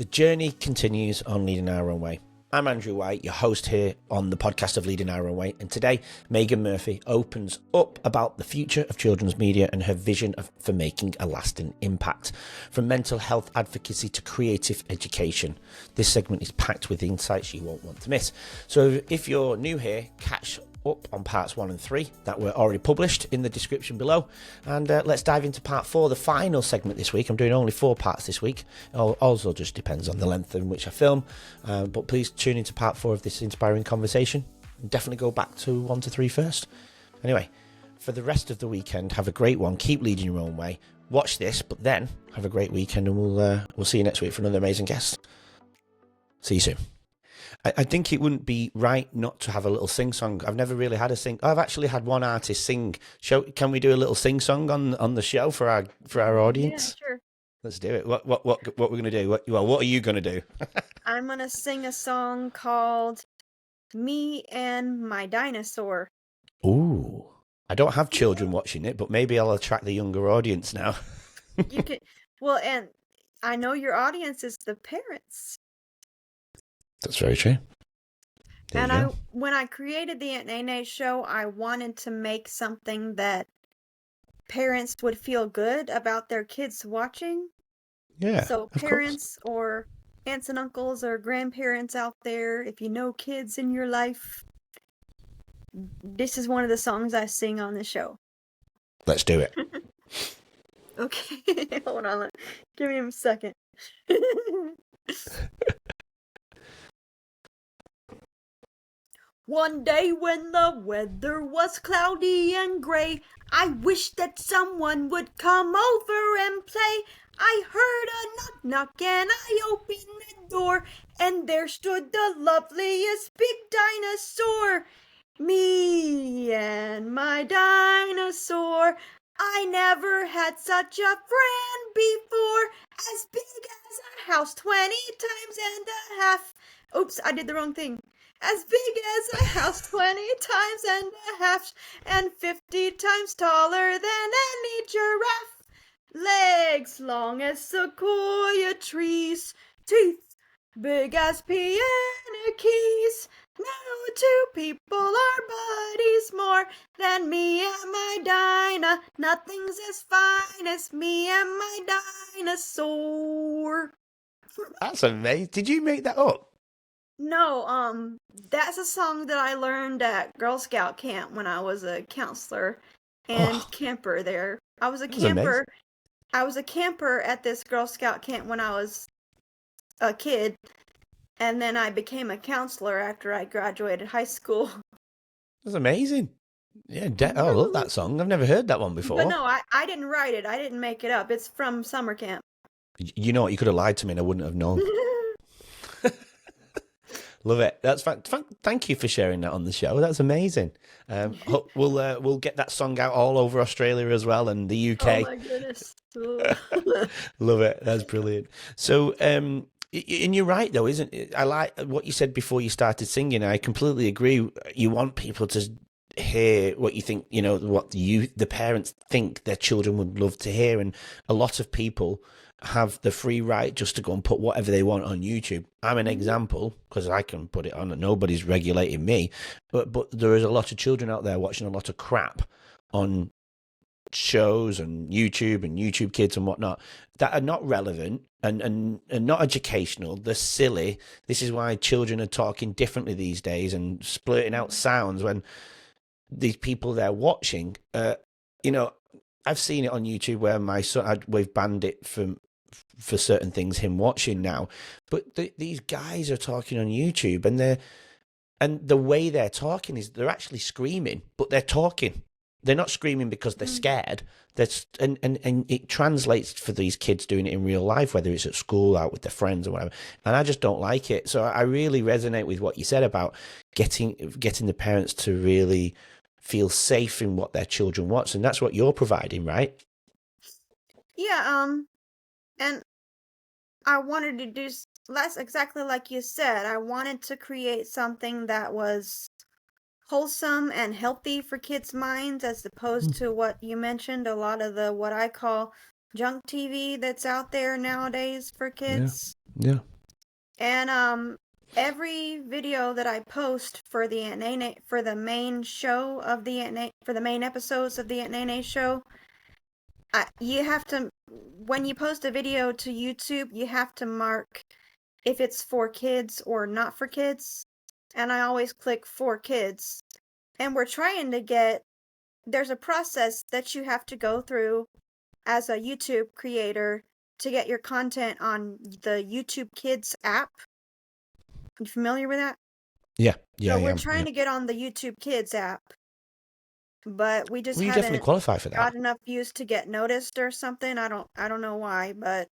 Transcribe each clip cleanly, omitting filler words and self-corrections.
The journey continues on Leading Our Own Way. I'm Andrew White, your host here on the podcast of Leading Our Own Way, and today Megan Murphy opens up about the future of children's media and her vision for making a lasting impact. From mental health advocacy to creative education, this segment is packed with insights you won't want to miss. So if you're new here, catch up on parts 1 and 3 that were already published in the description below, and let's dive into part 4, the final segment this week. I'm doing only 4 parts this week. Also just depends on the length in which I film, but please tune into part 4 of this inspiring conversation and definitely go back to 1 to 3 first. Anyway, for the rest of the weekend, have a great one. Keep leading your own way. Watch this, but then have a great weekend, and we'll see you next week for another amazing guest. See you soon. I think it wouldn't be right not to have a little sing-song. I've never really had a sing. I've actually had one artist sing. Can we do a little sing-song on the show for our audience? Yeah, sure. Let's do it. What we're gonna do? What are you gonna do? I'm gonna sing a song called "Me and My Dinosaur." Ooh, I don't have children watching it, but maybe I'll attract the younger audience now. You can, well, and I know your audience is the parents. That's very true. And when I created the Aunt Nae Nae Show, I wanted to make something that parents would feel good about their kids watching. Yeah. So parents or aunts and uncles or grandparents out there, if you know kids in your life, this is one of the songs I sing on the show. Let's do it. Okay, hold on. Give me a second. One day when the weather was cloudy and gray, I wished that someone would come over and play. I heard a knock knock and I opened the door, and there stood the loveliest big dinosaur. Me and my dinosaur. I never had such a friend before, as big as a house 20 times and a half. Oops, I did the wrong thing. As big as a house 20 times and a half, and 50 times taller than any giraffe. Legs long as sequoia trees, teeth big as piano keys. No two people are buddies more than me and my Dinah. Nothing's as fine as me and my dinosaur. That's amazing. Did you make that up? No, that's a song that I learned at Girl Scout camp when I was a counselor and camper there. I was a camper. I was a camper at this Girl Scout camp when I was a kid, and then I became a counselor after I graduated high school. That's amazing. Yeah, I love that song. I've never heard that one before. But no, I didn't write it. I didn't make it up. It's from summer camp. You know what? You could have lied to me and I wouldn't have known. Love it. That's thank you for sharing that on the show. That's amazing. We'll get that song out all over Australia as well, and the UK. Oh my goodness. Love it. That's brilliant. So, and you're right though, isn't it? I like what you said before you started singing. I completely agree. You want people to hear what you think, what the parents think their children would love to hear, and a lot of people have the free right just to go and put whatever they want on YouTube. I'm an example because I can put it on and nobody's regulating me. But there is a lot of children out there watching a lot of crap on shows and YouTube Kids and whatnot that are not relevant and not educational. They're silly. This is why children are talking differently these days and splurting out sounds when these people they're watching, I've seen it on YouTube where my son, we've banned it for certain things, him watching now. But these guys are talking on YouTube, and the way they're talking is they're actually screaming, but they're talking. They're not screaming because they're scared. And it translates for these kids doing it in real life, whether it's at school, out with their friends or whatever. And I just don't like it. So I really resonate with what you said about getting the parents to really feel safe in what their children watch, and that's what you're providing, right? Yeah, and I wanted to do less exactly like you said. I wanted to create something that was wholesome and healthy for kids' minds, as opposed to what you mentioned, a lot of the what I call junk TV that's out there nowadays for Yeah. kids. Yeah. And every video that I post for the Aunt Nae Nae, for the main show of the for the main episodes of the Aunt Nae Nae Show, you have to, when you post a video to YouTube, you have to mark if it's for kids or not for kids. And I always click for kids. And we're trying to get, there's a process that you have to go through as a YouTube creator to get your content on the YouTube Kids app. You familiar with that? Yeah. Yeah. So I we're am. trying Yeah. to get on the YouTube Kids app, but we just Well, you definitely haven't qualify for that. got enough views to get noticed or something. I don't know why, but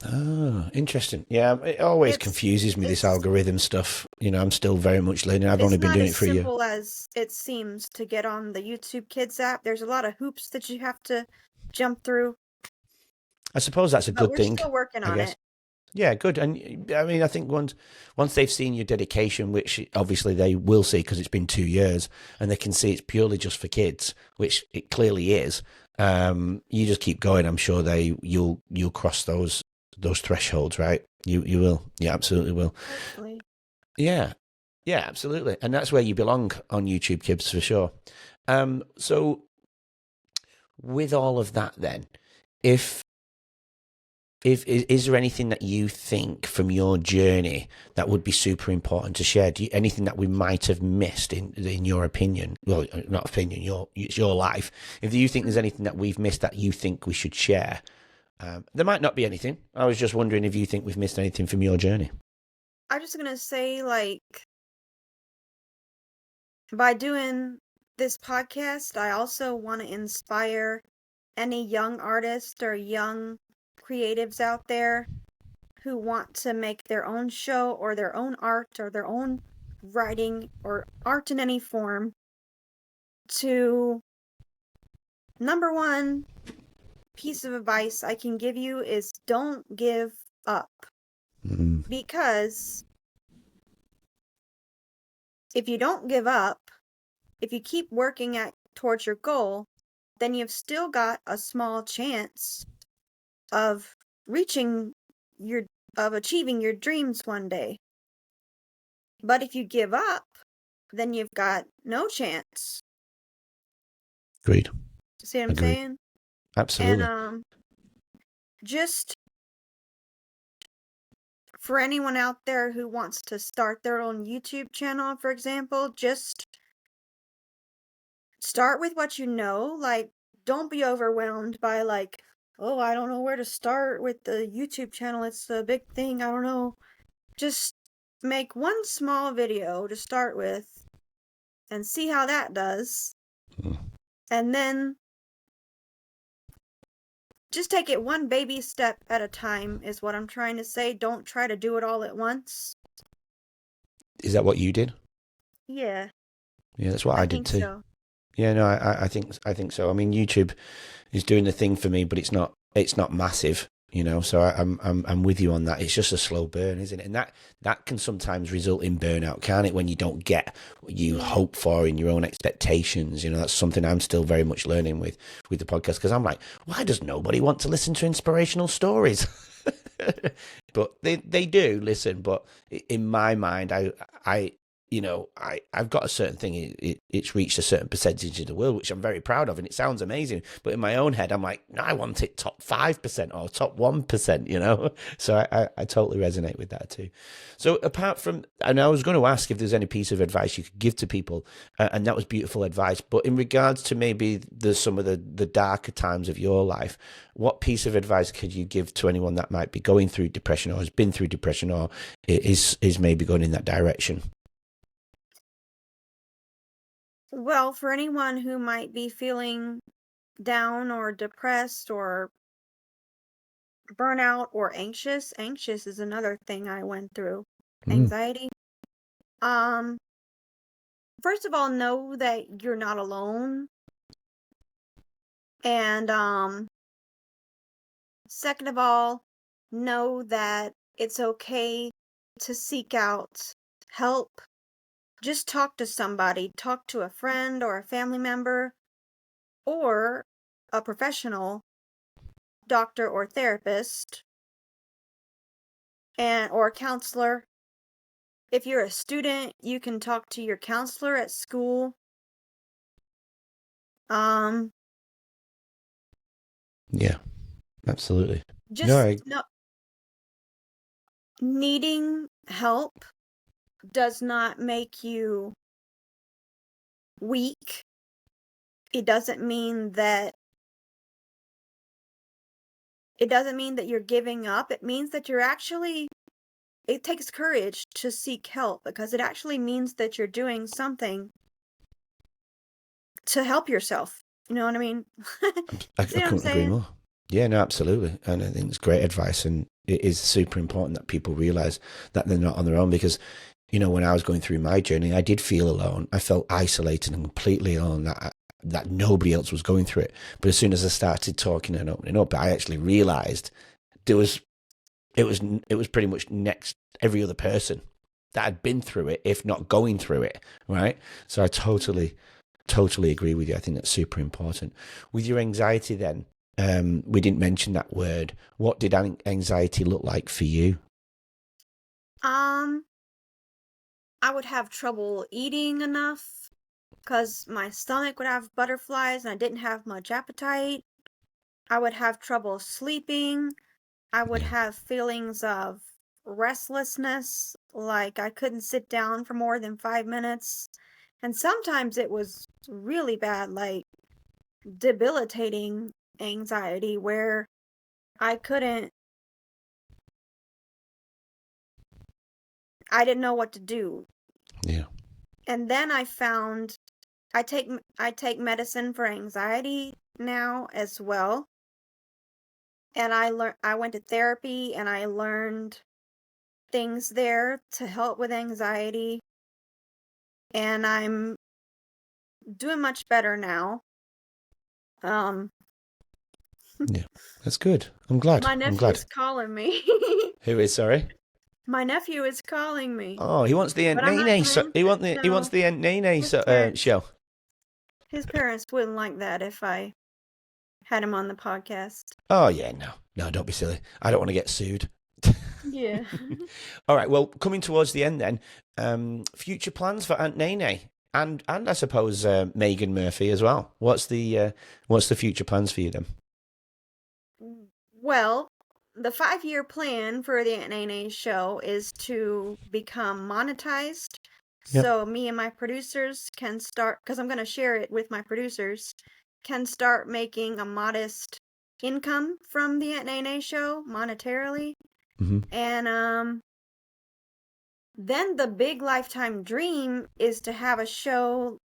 Oh, interesting. Yeah, it always it's confuses me, this it's algorithm stuff. I'm still very much learning. I've only it's been not doing as it for a year. simple as it seems to get on the YouTube Kids app. There's a lot of hoops that you have to jump through, I suppose that's a but good we're thing, still working I on guess. it. Yeah, good. And I mean, I think once they've seen your dedication, which obviously they will see because it's been 2 years, and they can see it's purely just for kids, which it clearly is. You just keep going. I'm sure you'll cross those thresholds, right? You will. Yeah, absolutely will. Hopefully. Yeah, yeah, absolutely. And that's where you belong on YouTube Kids for sure. So with all of that, then, if is there anything that you think from your journey that would be super important to share? Anything that we might have missed in your opinion? Well, not opinion, it's your life. If you think there's anything that we've missed that you think we should share, there might not be anything. I was just wondering if you think we've missed anything from your journey. I'm just gonna say, like, by doing this podcast, I also want to inspire any young artists or young creatives out there who want to make their own show or their own art or their own writing or art in any form to, number one piece of advice I can give you is don't give up. Mm. Because if you don't give up, if you keep working towards your goal, then you've still got a small chance of reaching of achieving your dreams one day. But if you give up, then you've got no chance. Agreed. See what I'm Agreed. saying? Absolutely. And just for anyone out there who wants to start their own YouTube channel, for example, just start with what you know. Like, don't be overwhelmed by, like, oh, I don't know where to start with the YouTube channel. It's a big thing. I don't know. Just make one small video to start with and see how that does. Mm. And then just take it one baby step at a time, is what I'm trying to say. Don't try to do it all at once. Is that what you did? Yeah. Yeah, that's what I did think too. so. Yeah, no, I think so. I mean, YouTube is doing the thing for me, but it's not massive, So I'm with you on that. It's just a slow burn, isn't it? And that can sometimes result in burnout, can't it? When you don't get what you hope for in your own expectations. That's something I'm still very much learning with the podcast, because I'm like, why does nobody want to listen to inspirational stories? But they do listen. But in my mind, I've got a certain thing. It's reached a certain percentage of the world, which I'm very proud of, and it sounds amazing. But in my own head, I'm like, no, I want it top 5% or top 1%. So I totally resonate with that too. So apart from, and I was going to ask if there's any piece of advice you could give to people, and that was beautiful advice. But in regards to maybe some of the darker times of your life, what piece of advice could you give to anyone that might be going through depression or has been through depression or is maybe going in that direction? Well, for anyone who might be feeling down or depressed or burnout or anxious is another thing I went through. Anxiety. First of all, know that you're not alone. And second of all, know that it's okay to seek out help. Just talk to somebody. Talk to a friend or a family member or a professional doctor or therapist or counselor. If you're a student, you can talk to your counselor at school. Yeah, absolutely. Just needing help does not make you weak. It doesn't mean that you're giving up. It means that it takes courage to seek help, because it actually means that you're doing something to help yourself. You know what I mean? I See what I'm couldn't agree saying? more. Yeah, no, absolutely. And I think it's great advice. And it is super important that people realize that they're not on their own, because, you know, when I was going through my journey, I did feel alone. I felt isolated and completely alone, that nobody else was going through it. But as soon as I started talking and opening up, I actually realized it was pretty much next every other person that had been through it, if not going through it, right? So I totally agree with you. I think that's super important. With your anxiety then, we didn't mention that word. What did anxiety look like for you? I would have trouble eating enough because my stomach would have butterflies and I didn't have much appetite. I would have trouble sleeping. I would have feelings of restlessness, like I couldn't sit down for more than 5 minutes. And sometimes it was really bad, like debilitating anxiety, where I didn't know what to do. Yeah. And then I found I take medicine for anxiety now as well. And I went to therapy and I learned things there to help with anxiety. And I'm doing much better now. Yeah, that's good. I'm glad. My I'm nephew glad. is calling me. Who is, sorry? My nephew is calling me. Oh, he wants the Aunt But I'm Nae not Nae. gonna So he answer. wants the Aunt Nae Nae His parents- show. His parents wouldn't like that if I had him on the podcast. Oh yeah, no, don't be silly. I don't want to get sued. Yeah. All right. Well, coming towards the end then, future plans for Aunt Nae Nae and I suppose Megan Murphy as well. What's the future plans for you then? Well, the 5-year plan for the Aunt Nae Nae Show is to become monetized. Yep. So me and my producers can start, because I'm going to share it with my producers, can start making a modest income from the Aunt Nae Nae Show monetarily. Mm-hmm. And then the big lifetime dream is to have a show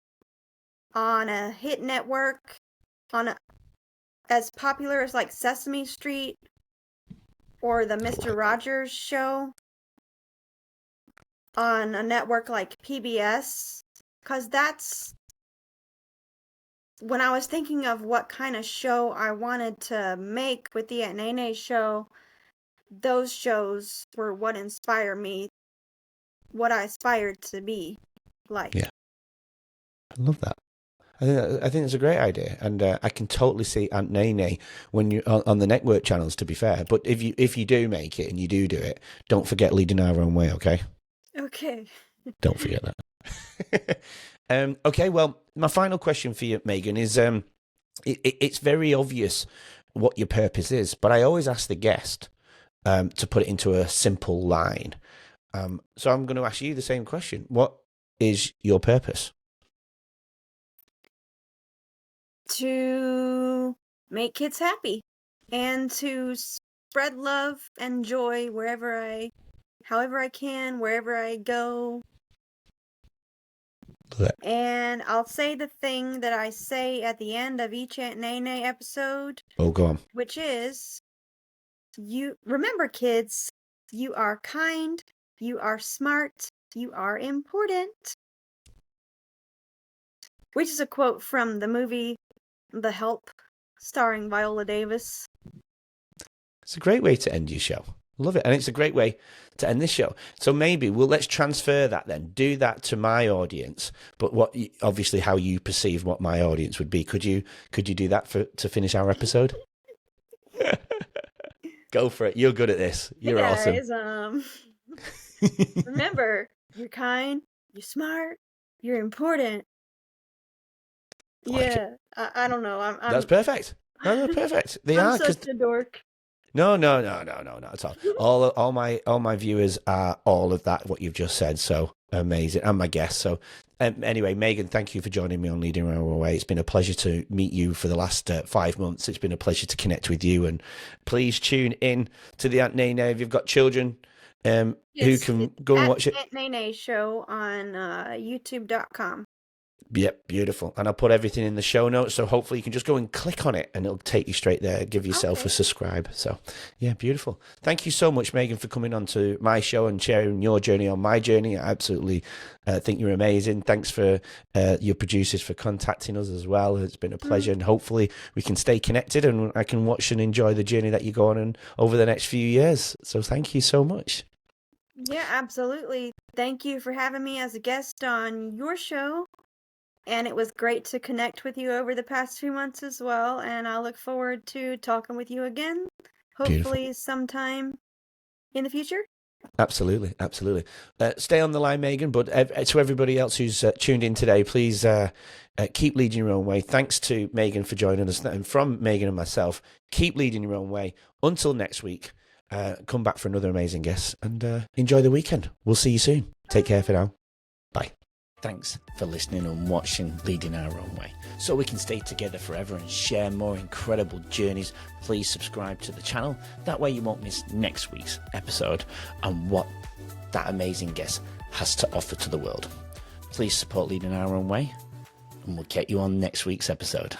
on a hit network, as popular as like Sesame Street or the Mr. Rogers Show, on a network like PBS, because that's when I was thinking of what kind of show I wanted to make with the Aunt Nae Nae Show. Those shows were what inspired me, what I aspired to be like. Yeah, I love that. I think it's a great idea, and I can totally see Aunt Nae Nae when you on the network channels. To be fair, but if you do make it and you do it, don't forget leading our own way. Okay. Okay. Don't forget that. Okay. Well, my final question for you, Megan, is it's very obvious what your purpose is, but I always ask the guest to put it into a simple line. So I'm going to ask you the same question. What is your purpose? To make kids happy and to spread love and joy however I can, wherever I go. And I'll say the thing that I say at the end of each Aunt Nae Nae episode. Oh, go on. Which is, remember, kids, you are kind, you are smart, you are important. Which is a quote from the movie The Help, starring Viola Davis. It's a great way to end your show. Love it. And it's a great way to end this show. So maybe let's transfer that then. Do that to my audience, but obviously how you perceive what my audience would be. Could you do that to finish our episode? Go for it. You're good at this. Hey You're awesome. guys, remember, you're kind, you're smart, you're important. Like it. Yeah, I don't know. That's perfect. No, they're perfect. They I'm are. such a dork. No, not at all. All my viewers are all of that, what you've just said. So amazing. And my guests. So anyway, Megan, thank you for joining me on Leading Our Own Way. It's been a pleasure to meet you for the last 5 months. It's been a pleasure to connect with you. And please tune in to the Aunt Nae Nae if you've got children who can go and watch it. Aunt Nae Nae Show on YouTube.com. Yep, beautiful. And I'll put everything in the show notes, so hopefully you can just go and click on it and it'll take you straight there. Give yourself a subscribe. So, yeah, beautiful. Thank you so much, Megan, for coming on to my show and sharing your journey on my journey. I absolutely think you're amazing. Thanks for your producers for contacting us as well. It's been a pleasure, and hopefully we can stay connected and I can watch and enjoy the journey that you go on and over the next few years. So thank you so much. Yeah, absolutely. Thank you for having me as a guest on your show. And it was great to connect with you over the past few months as well. And I look forward to talking with you again, hopefully sometime in the future. Absolutely. Stay on the line, Megan. But to everybody else who's tuned in today, please keep leading your own way. Thanks to Megan for joining us. And from Megan and myself, keep leading your own way. Until next week, come back for another amazing guest and enjoy the weekend. We'll see you soon. Take care for now. Bye. Thanks for listening and watching Leading Our Own Way. So we can stay together forever and share more incredible journeys, please subscribe to the channel. That way you won't miss next week's episode and what that amazing guest has to offer to the world. Please support Leading Our Own Way, and we'll get you on next week's episode.